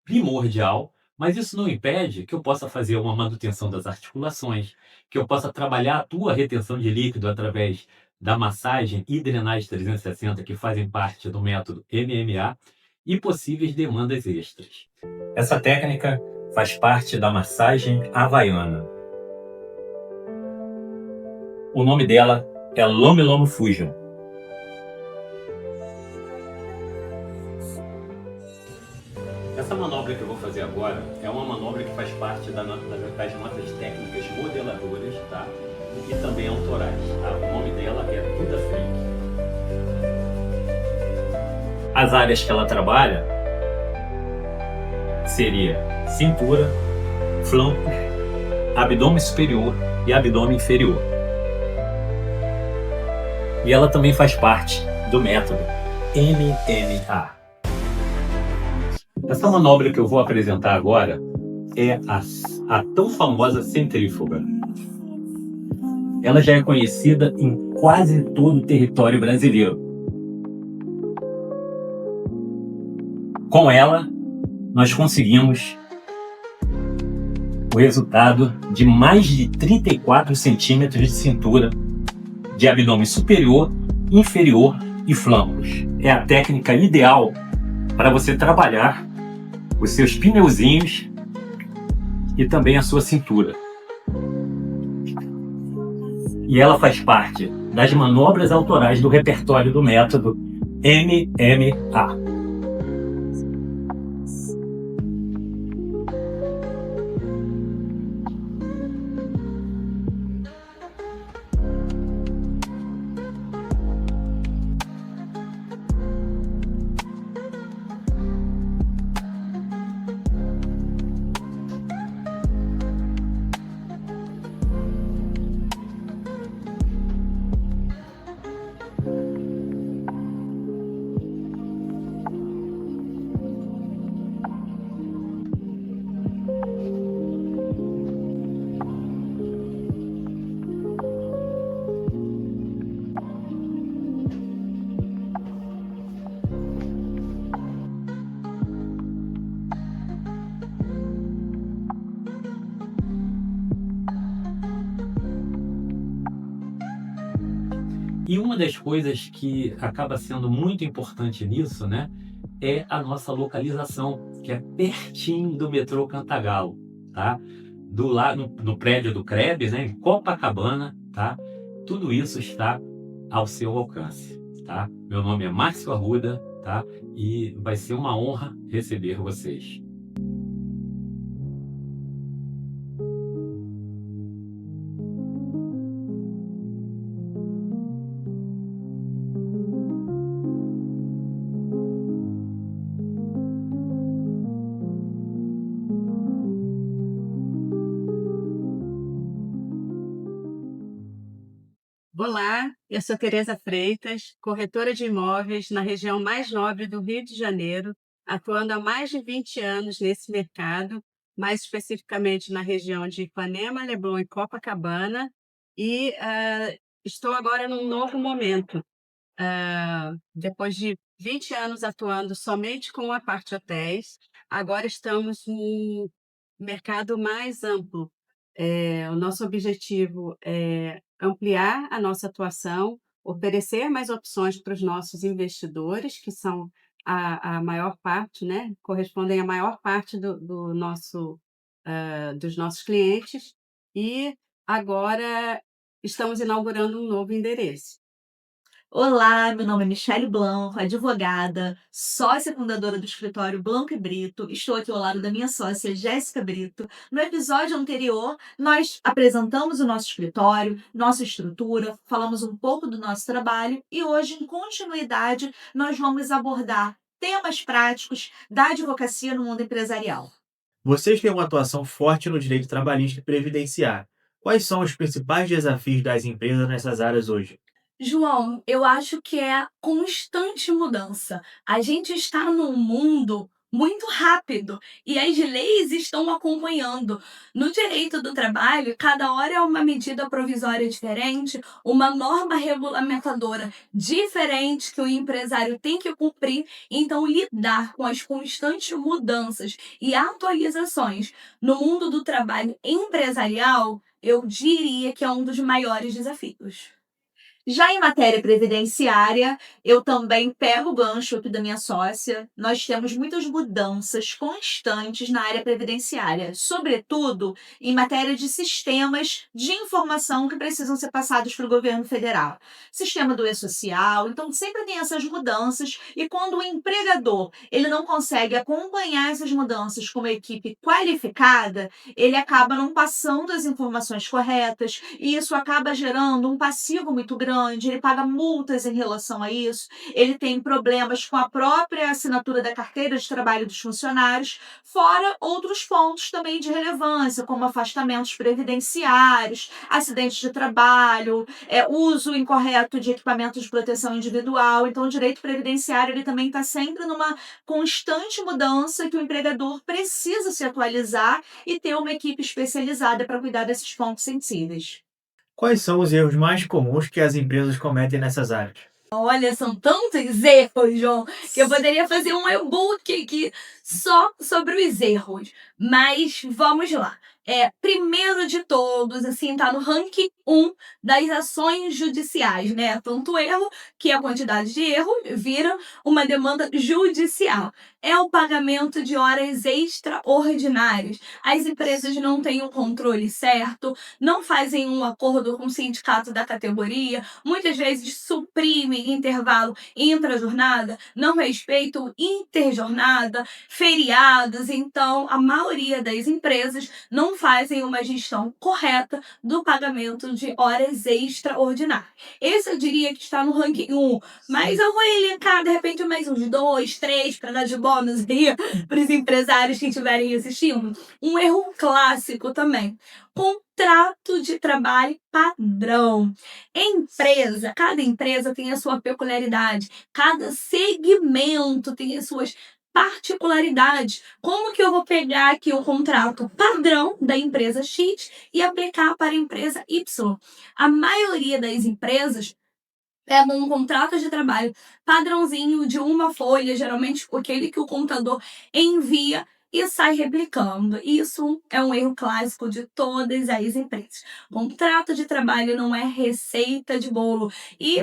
primordial, mas isso não impede que eu possa fazer uma manutenção das articulações, que eu possa trabalhar a tua retenção de líquido através da massagem e drenagem 360, que fazem parte do método MMA, e possíveis demandas extras. Essa técnica faz parte da massagem havaiana. O nome dela é Lomi Lomi Fusion. Essa manobra que eu vou fazer agora é uma manobra que faz parte das nossas técnicas modeladoras, tá? E também autorais, tá? O nome dela é Buda Freak. As áreas que ela trabalha seria cintura, flanco, abdômen superior e abdômen inferior. E ela também faz parte do método MMA. Essa manobra que eu vou apresentar agora é a tão famosa centrífuga. Ela já é conhecida em quase todo o território brasileiro. Com ela, nós conseguimos o resultado de mais de 34 centímetros de cintura de abdômen superior, inferior e flancos. É a técnica ideal para você trabalhar os seus pneuzinhos e também a sua cintura. E ela faz parte das manobras autorais do repertório do método MMA. E uma das coisas que acaba sendo muito importante nisso, né, é a nossa localização, que é pertinho do metrô Cantagalo, tá? Do lado no prédio do CREB, né, em Copacabana, tá? Tudo isso está ao seu alcance, tá? Meu nome é Márcio Arruda, tá? E vai ser uma honra receber vocês. Olá, eu sou Tereza Freitas, corretora de imóveis na região mais nobre do Rio de Janeiro, atuando há mais de 20 anos nesse mercado, mais especificamente na região de Ipanema, Leblon e Copacabana, e estou agora num novo momento. Depois de 20 anos atuando somente com a parte hotéis, agora estamos num mercado mais amplo. O nosso objetivo é ampliar a nossa atuação, oferecer mais opções para os nossos investidores, que são a maior parte, né, correspondem à maior parte do nosso, dos nossos clientes, e agora estamos inaugurando um novo endereço. Olá, meu nome é Michele Blanco, advogada, sócia fundadora do escritório Blanco e Brito. Estou aqui ao lado da minha sócia Jéssica Brito. No episódio anterior, nós apresentamos o nosso escritório, nossa estrutura, falamos um pouco do nosso trabalho e hoje, em continuidade, nós vamos abordar temas práticos da advocacia no mundo empresarial. Vocês têm uma atuação forte no direito trabalhista e previdenciário. Quais são os principais desafios das empresas nessas áreas hoje? João, eu acho que é a constante mudança. A gente está num mundo muito rápido e as leis estão acompanhando. No direito do trabalho, cada hora é uma medida provisória diferente, uma norma regulamentadora diferente que o empresário tem que cumprir. Então, lidar com as constantes mudanças e atualizações no mundo do trabalho empresarial, eu diria que é um dos maiores desafios. Já em matéria previdenciária, eu também pego o gancho aqui da minha sócia. Nós temos muitas mudanças constantes na área previdenciária, sobretudo em matéria de sistemas de informação que precisam ser passados para o governo federal. Sistema do e-social, então sempre tem essas mudanças e quando o empregador ele não consegue acompanhar essas mudanças com uma equipe qualificada, ele acaba não passando as informações corretas e isso acaba gerando um passivo muito grande, ele paga multas em relação a isso, ele tem problemas com a própria assinatura da carteira de trabalho dos funcionários, fora outros pontos também de relevância, como afastamentos previdenciários, acidentes de trabalho, uso incorreto de equipamentos de proteção individual. Então, o direito previdenciário ele também está sempre numa constante mudança que o empregador precisa se atualizar e ter uma equipe especializada para cuidar desses pontos sensíveis. Quais são os erros mais comuns que as empresas cometem nessas áreas? Olha, são tantos erros, João, que eu poderia fazer um e-book aqui só sobre os erros. Mas vamos lá. Primeiro de todos, assim, tá no ranking 1 das ações judiciais, né? Tanto erro que a quantidade de erro vira uma demanda judicial. É o pagamento de horas extraordinárias. As empresas não têm o controle certo, não fazem um acordo com o sindicato da categoria, muitas vezes suprimem intervalo intra-jornada, não respeitam interjornada, feriados. Então, a maioria das empresas não fazem uma gestão correta do pagamento de horas extraordinárias. Esse eu diria que está no ranking 1, mas eu vou elencar de repente mais uns 2, 3 para dar de bônus aí para os empresários que estiverem assistindo. Um erro clássico também. Contrato de trabalho padrão. Cada empresa tem a sua peculiaridade, cada segmento tem as suas particularidades. Como que eu vou pegar aqui o contrato padrão da empresa X e aplicar para a empresa Y? A maioria das empresas pegam um contrato de trabalho padrãozinho de uma folha, geralmente aquele que o contador envia, e sai replicando. Isso é um erro clássico de todas as empresas. Contrato de trabalho não é receita de bolo. E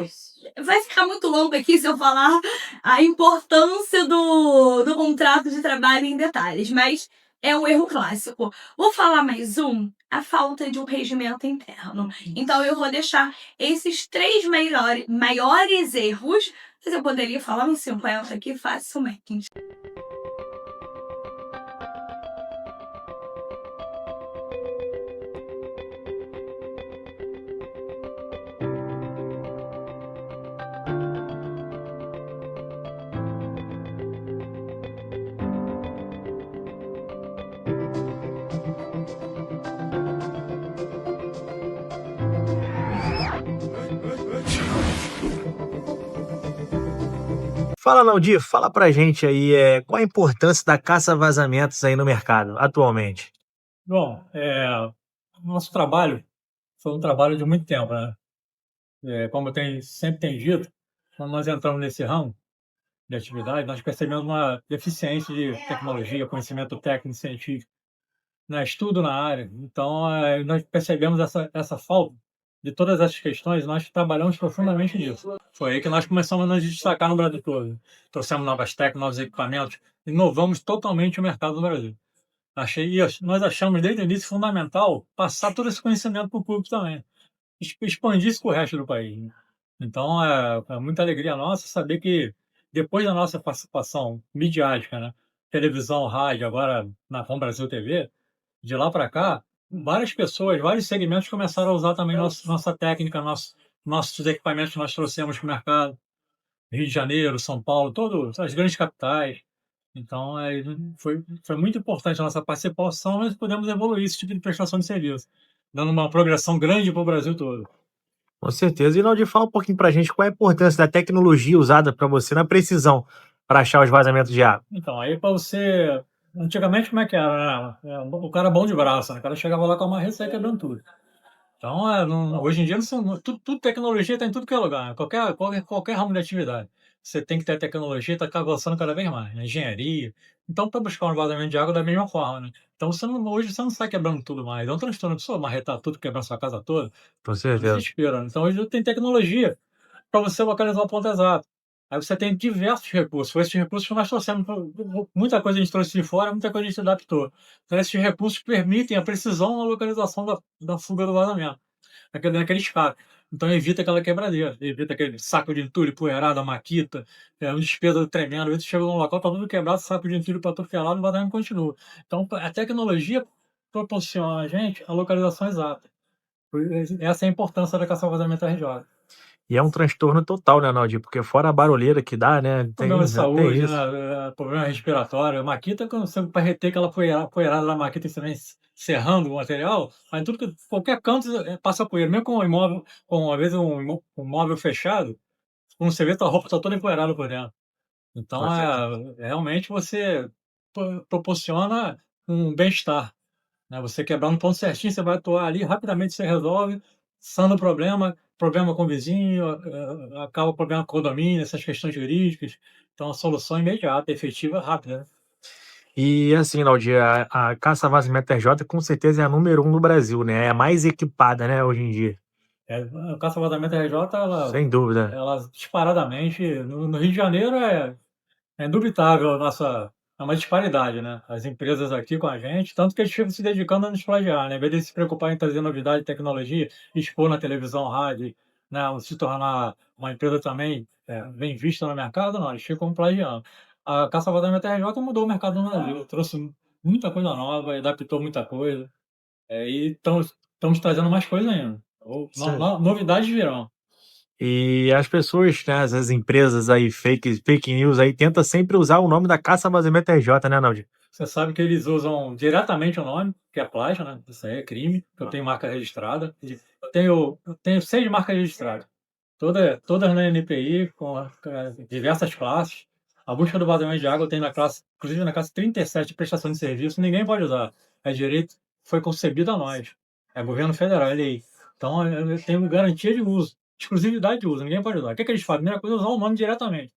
vai ficar muito longo aqui se eu falar a importância do contrato de trabalho em detalhes, mas é um erro clássico. Vou falar mais um, a falta de um regimento interno. Então eu vou deixar esses 3 maiores erros, mas eu poderia falar uns 50 aqui facilmente. Fala, Naldir, fala pra gente aí qual a importância da caça a vazamentos aí no mercado atualmente. Bom, nosso trabalho foi um trabalho de muito tempo, né? Como sempre tenho dito, quando nós entramos nesse ramo de atividade, nós percebemos uma deficiência de tecnologia, conhecimento técnico e científico, né? Estudo na área. Então, nós percebemos essa falta de todas essas questões, nós trabalhamos profundamente nisso. Foi aí que nós começamos a nos destacar no Brasil todo. Trouxemos novas técnicas, novos equipamentos, inovamos totalmente o mercado no Brasil. Nós achamos desde o início fundamental passar todo esse conhecimento para o público também, expandir isso para o resto do país, né? Então, é muita alegria nossa saber que depois da nossa participação midiática, né, televisão, rádio, agora na Com Brasil TV, de lá para cá, várias pessoas, vários segmentos começaram a usar também nossa técnica, nossos equipamentos que nós trouxemos para o mercado. Rio de Janeiro, São Paulo, todas as grandes capitais. Então, foi muito importante a nossa participação, nós podemos evoluir esse tipo de prestação de serviço, dando uma progressão grande para o Brasil todo. Com certeza. E, Naldir, fala um pouquinho pra gente qual é a importância da tecnologia usada para você na precisão para achar os vazamentos de água. Então, aí para você. Antigamente, como é que era, né? O cara bom de braço, né? O cara chegava lá com uma receita quebrando tudo. Então, hoje em dia, tudo tecnologia está em tudo que é lugar, né? Qualquer ramo de atividade. Você tem que ter tecnologia, está avançando cada vez mais, né? Engenharia. Então, para buscar um vazamento de água da mesma forma, né? Então, hoje você não sai quebrando tudo mais. É um transtorno de sua marretar tudo, quebrar sua casa toda. Com É um certeza. desespero, né? Então, hoje tem tecnologia para você localizar o ponto exato. Aí você tem diversos recursos. Foi esses recursos que nós trouxemos. Muita coisa a gente trouxe de fora, muita coisa a gente adaptou. Então, esses recursos permitem a precisão na localização da fuga do vazamento, naquele escape. Então, evita aquela quebradeira, evita aquele saco de entulho, poeirada, maquita, uma despesa tremenda. Você chega num local, tá tudo quebrado, saco de entulho para tudo, o vazamento continua. Então, a tecnologia proporciona a gente a localização exata. Essa é a importância da caça ao vazamento RJ. E é um transtorno total, né, Naldir? Porque fora a barulheira que dá, né? Problema de Tem saúde, isso. né? Problema respiratório. A maquita, quando você para reter aquela poeirada da maquita, você vem serrando o material, mas qualquer canto passa poeira. Mesmo com um imóvel, às vezes um móvel fechado, quando você vê, tua roupa está toda empoeirada por dentro. Então, realmente você proporciona um bem-estar, né? Você quebrar um ponto certinho, você vai atuar ali, rapidamente você resolve, sana o problema com o vizinho, acaba o problema com o condomínio, essas questões jurídicas. Então, a solução imediata, efetiva, rápida, né? E assim, Naldir, a caça vazamento RJ com certeza é a número 1 no Brasil, né? É a mais equipada, né, hoje em dia. A caça vazamento RJ, Sem dúvida. ela disparadamente, no Rio de Janeiro é indubitável é uma disparidade, né? As empresas aqui com a gente, tanto que eles ficam se dedicando a nos plagiar, né? Em vez de se preocupar em trazer novidade de tecnologia, expor na televisão, rádio, né? Se tornar uma empresa também bem vista no mercado, não, eles ficam plagiando. A caça ao vazamento RJ mudou o mercado no Brasil, trouxe muita coisa nova, adaptou muita coisa, e estamos trazendo mais coisa ainda. Novidades virão. E as pessoas, né, as empresas aí, fake news aí, tentam sempre usar o nome da caça vazamento RJ, né, Naldir? Você sabe que eles usam diretamente o nome, que é plágio, né? Isso aí é crime. Eu tenho marca registrada. Eu tenho 6 marcas registradas. Todas na NPI, com diversas classes. A busca do vazamento de água tem inclusive na classe 37 de prestação de serviço, ninguém pode usar. É direito, foi concebido a nós. É governo federal, é lei. Então eu tenho garantia de uso, exclusividade de uso, ninguém pode usar. O que eles fazem? A primeira coisa é usar o nome diretamente.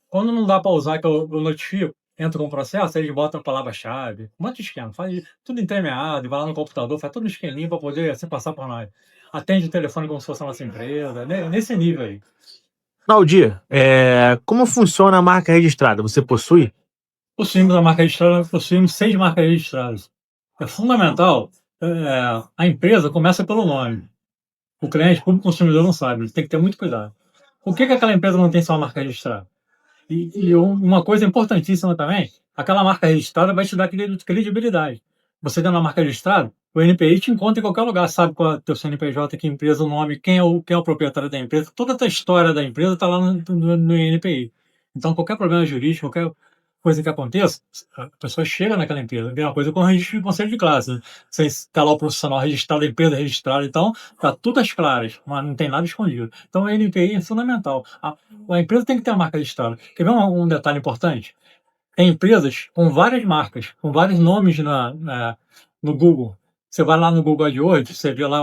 Quando não dá para usar, que eu notifico, entra com o processo, eles botam a palavra-chave, um monte de esquema, faz tudo entremeado, vai lá no computador, faz tudo um esqueminha para poder se passar por nós. Atende o telefone como se fosse a nossa empresa, nesse nível aí. Naldir, como funciona a marca registrada? Você possui? Possuímos a marca registrada, possuímos 6 marcas registradas. É fundamental, a empresa começa pelo nome. O cliente, o público consumidor não sabe, ele tem que ter muito cuidado. Por que aquela empresa não tem sua marca registrada? E uma coisa importantíssima também, aquela marca registrada vai te dar credibilidade. Você tendo uma marca registrada, o NPI te encontra em qualquer lugar, sabe qual é o teu CNPJ, que empresa, o nome, quem é o proprietário da empresa, toda a tua história da empresa está lá no NPI. Então, qualquer problema jurídico, qualquer coisa que aconteça, a pessoa chega naquela empresa. A mesma coisa com o registro de conselho de classe, né? Você está lá o profissional registrado, a empresa registrada, então está tudo às claras, mas não tem nada escondido. Então, o NPI é fundamental. A empresa tem que ter a marca registrada. Quer ver um detalhe importante? Tem empresas com várias marcas, com vários nomes no Google. Você vai lá no Google AdWords, você vê lá,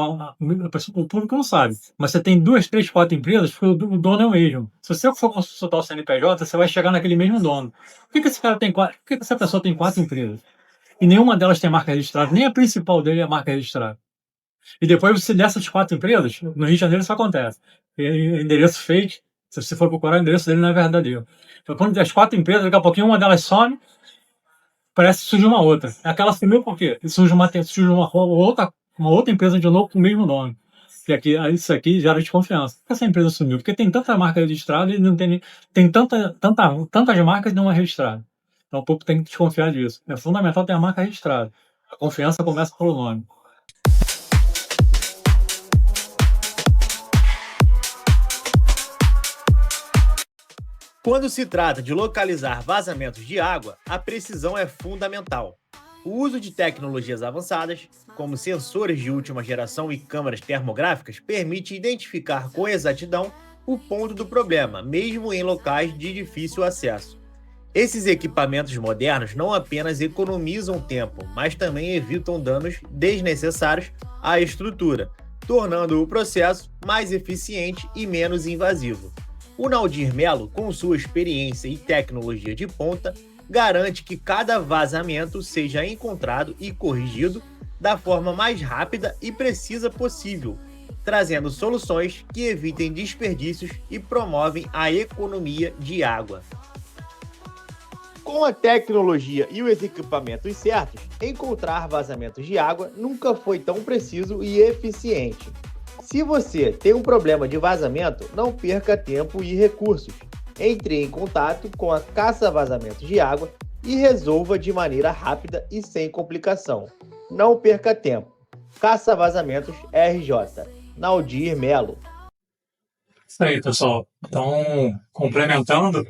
o público não sabe, mas você tem 2, 3, 4 empresas, porque o dono é o mesmo. Se você for consultar o CNPJ, você vai chegar naquele mesmo dono. Por que essa pessoa tem 4 empresas? E nenhuma delas tem marca registrada, nem a principal dele é a marca registrada. E depois, dessas 4 empresas, no Rio de Janeiro isso acontece. Endereço fake, se você for procurar, o endereço dele não é verdadeiro. Então, quando tem as 4 empresas, daqui a pouquinho uma delas some, parece que surge uma outra. Aquela sumiu por quê? Surge uma outra empresa de novo com o mesmo nome. isso aqui gera desconfiança. Por que essa empresa sumiu? Porque tem tanta marca registrada e não tem tantas marcas e não é registrada. Então o público tem que desconfiar disso. É fundamental ter a marca registrada. A confiança começa pelo nome. Quando se trata de localizar vazamentos de água, a precisão é fundamental. O uso de tecnologias avançadas, como sensores de última geração e câmeras termográficas, permite identificar com exatidão o ponto do problema, mesmo em locais de difícil acesso. Esses equipamentos modernos não apenas economizam tempo, mas também evitam danos desnecessários à estrutura, tornando o processo mais eficiente e menos invasivo. O Naldir Melo, com sua experiência e tecnologia de ponta, garante que cada vazamento seja encontrado e corrigido da forma mais rápida e precisa possível, trazendo soluções que evitem desperdícios e promovem a economia de água. Com a tecnologia e os equipamentos certos, encontrar vazamentos de água nunca foi tão preciso e eficiente. Se você tem um problema de vazamento, não perca tempo e recursos. Entre em contato com a Caça Vazamentos de Água e resolva de maneira rápida e sem complicação. Não perca tempo. Caça Vazamentos RJ. Naldir Melo. Isso aí, pessoal. Então, complementando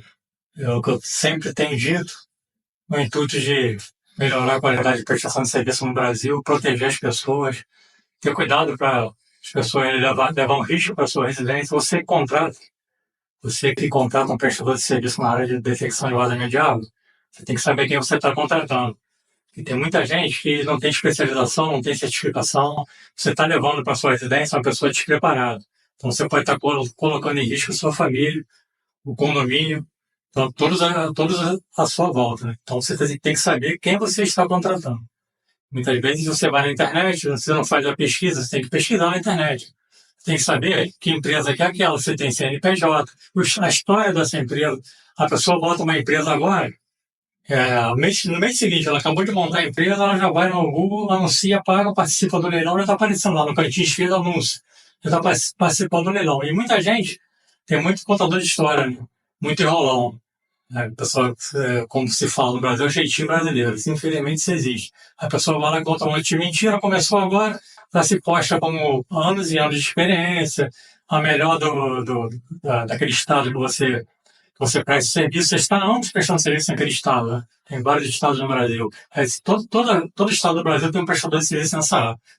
o que eu sempre tenho dito, no intuito de melhorar a qualidade de prestação de serviço no Brasil, proteger as pessoas, ter cuidado para as pessoas levar um risco para a sua residência. Você que contrata um prestador de serviço na área de detecção de vazamento de água, você tem que saber quem você está contratando. E tem muita gente que não tem especialização, não tem certificação. Você está levando para a sua residência uma pessoa despreparada. Então você pode estar colocando em risco a sua família, o condomínio, então, todos à sua volta. Né? Então você tem que saber quem você está contratando. Muitas vezes você vai na internet, você não faz a pesquisa, você tem que pesquisar na internet. Você tem que saber que empresa que é aquela, você tem CNPJ, a história dessa empresa. A pessoa bota uma empresa agora, no mês seguinte, ela acabou de montar a empresa, ela já vai no Google, anuncia, paga, participa do leilão, já está aparecendo lá no cantinho esquerdo, anúncio. Já está participando do leilão. E muita gente tem muito contador de história, né? Muito enrolão. O pessoal, como se fala no Brasil, é o jeitinho brasileiro. Isso, infelizmente, isso existe. A pessoa vai lá e conta um monte de mentira, começou agora, já se posta como anos e anos de experiência, a melhor daquele estado que você presta serviço. Você está anos prestando serviço naquele estado, né? Tem vários estados no Brasil. Todo estado do Brasil tem um prestador de serviço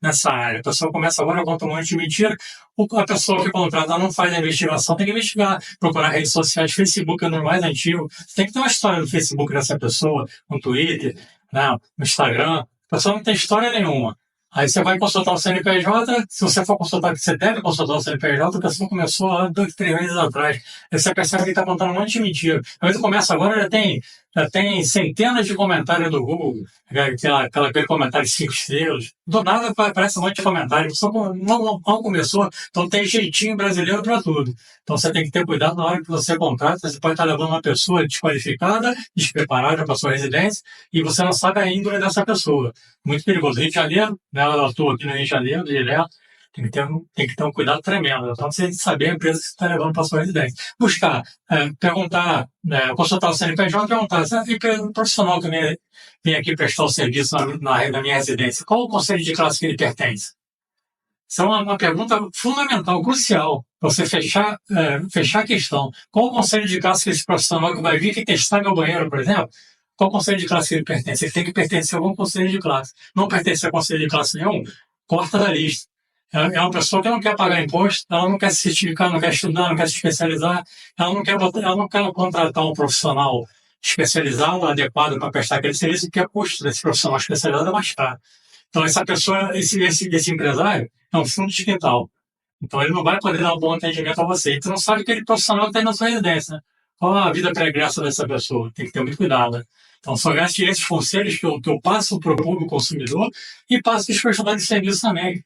nessa área. A pessoa começa agora, conta um monte de mentira. A pessoa que contrata não faz a investigação, tem que investigar, procurar redes sociais. Facebook é o mais antigo. Tem que ter uma história no Facebook dessa pessoa, no Twitter, né, no Instagram. A pessoa não tem história nenhuma. Aí você vai consultar o CNPJ, se você for consultar, você deve consultar o CNPJ, a pessoa começou há 2, 3 meses atrás. Aí você percebe que está contando um monte de mentira. Aí você começa agora, já tem centenas de comentários do Google, aquele comentário de 5 estrelas. Do nada aparece um monte de comentário. Só mal começou, então tem jeitinho brasileiro para tudo. Então você tem que ter cuidado na hora que você contrata. Você pode estar levando uma pessoa desqualificada, despreparada para sua residência, e você não sabe a índole dessa pessoa. Muito perigoso. Rio de Janeiro, né, eu estou aqui no Rio de Janeiro, direto. Tem que ter um cuidado tremendo. Então, você tem que saber a empresa que você está levando para a sua residência. Buscar, perguntar, consultar o CNPJ e perguntar, se o profissional que vem aqui prestar o serviço na minha residência, qual o conselho de classe que ele pertence? Isso é uma pergunta fundamental, crucial, para você fechar a questão. Qual o conselho de classe que esse profissional que vai vir que testar meu banheiro, por exemplo, qual conselho de classe que ele pertence? Ele tem que pertencer a algum conselho de classe. Não pertencer a conselho de classe nenhum, corta da lista. É uma pessoa que não quer pagar imposto, ela não quer se certificar, não quer estudar, não quer se especializar, ela não quer contratar um profissional especializado, adequado para prestar aquele serviço, porque o custo desse profissional especializado é mais caro. Então, essa pessoa, esse empresário, é um fundo de quintal. Então, ele não vai poder dar um bom atendimento a você. Então, não sabe aquele profissional que tem na sua residência, né? Qual a vida pregressa dessa pessoa? Tem que ter muito cuidado, né? Então, são esses conselhos que eu passo para o público consumidor e passo para os prestadores de serviço também.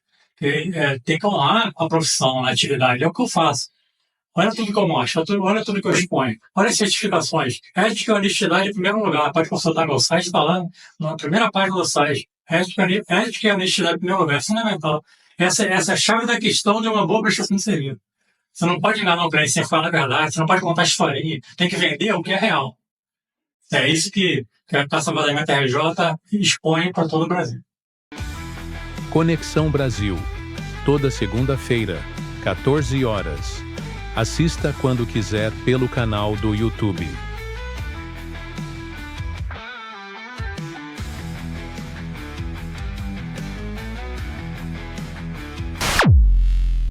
Tem que honrar a profissão, a atividade. É o que eu faço. Olha tudo que eu mostro, olha tudo que eu exponho. Olha as certificações. Ética e honestidade em primeiro lugar. Pode consultar meu site, está lá na primeira página do site. Ética e honestidade em primeiro lugar. É fundamental. Essa é a chave da questão de uma boa prestação de serviço. Você não pode enganar o cliente sem falar a verdade, você não pode contar historinha, tem que vender o que é real. É isso que a Taça Vazamento RJ expõe para todo o Brasil. Conexão Brasil, toda segunda-feira, 14 horas. Assista quando quiser pelo canal do YouTube.